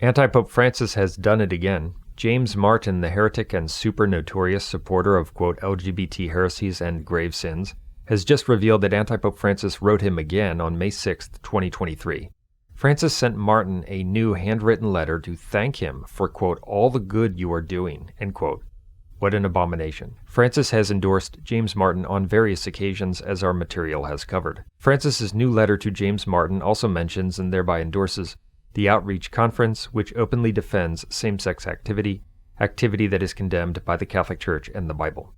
Anti-Pope Francis has done it again. James Martin, the heretic and super notorious supporter of, quote, LGBT heresies and grave sins, has just revealed that Anti-Pope Francis wrote him again on May 6, 2023. Francis sent Martin a new handwritten letter to thank him for, quote, all the good you are doing, end quote. What an abomination. Francis has endorsed James Martin on various occasions, as our material has covered. Francis's new letter to James Martin also mentions and thereby endorses the Outreach Conference, which openly defends same-sex activity that is condemned by the Catholic Church and the Bible.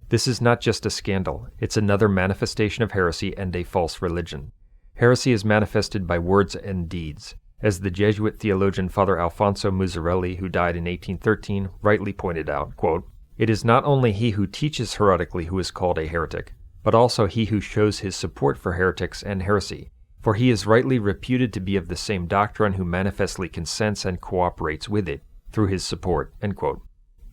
This is not just a scandal, it's another manifestation of heresy and a false religion. Heresy is manifested by words and deeds. As the Jesuit theologian Father Alfonso Muzzarelli, who died in 1813, rightly pointed out, quote, it is not only he who teaches heretically who is called a heretic, but also he who shows his support for heretics and heresy, for he is rightly reputed to be of the same doctrine who manifestly consents and cooperates with it through his support, end quote.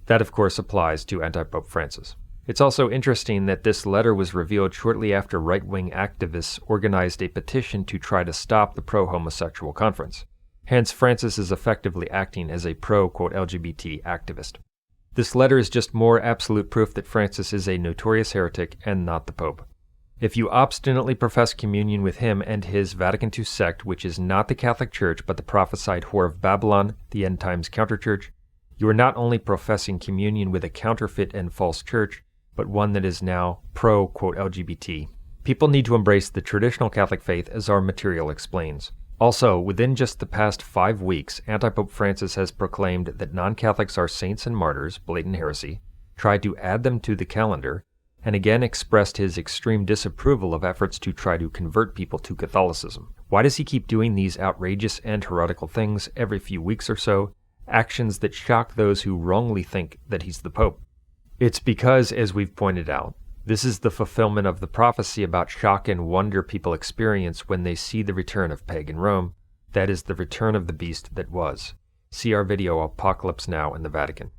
That, of course, applies to Anti-Pope Francis. It's also interesting that this letter was revealed shortly after right-wing activists organized a petition to try to stop the Pro-Homosexual conference. Hence, Francis is effectively acting as a pro-quote LGBT activist. This letter is just more absolute proof that Francis is a notorious heretic and not the Pope. If you obstinately profess communion with him and his Vatican II sect, which is not the Catholic Church but the prophesied whore of Babylon, the end times counterchurch, you are not only professing communion with a counterfeit and false church, but one that is now pro-quote LGBT. People need to embrace the traditional Catholic faith, as our material explains. Also, within just the past 5 weeks, Anti-Pope Francis has proclaimed that non-Catholics are saints and martyrs, blatant heresy, tried to add them to the calendar, and again expressed his extreme disapproval of efforts to try to convert people to Catholicism. Why does he keep doing these outrageous and heretical things every few weeks or so, actions that shock those who wrongly think that he's the Pope? It's because, as we've pointed out, this is the fulfillment of the prophecy about shock and wonder people experience when they see the return of pagan Rome, that is, the return of the beast that was. See our video Apocalypse Now in the Vatican.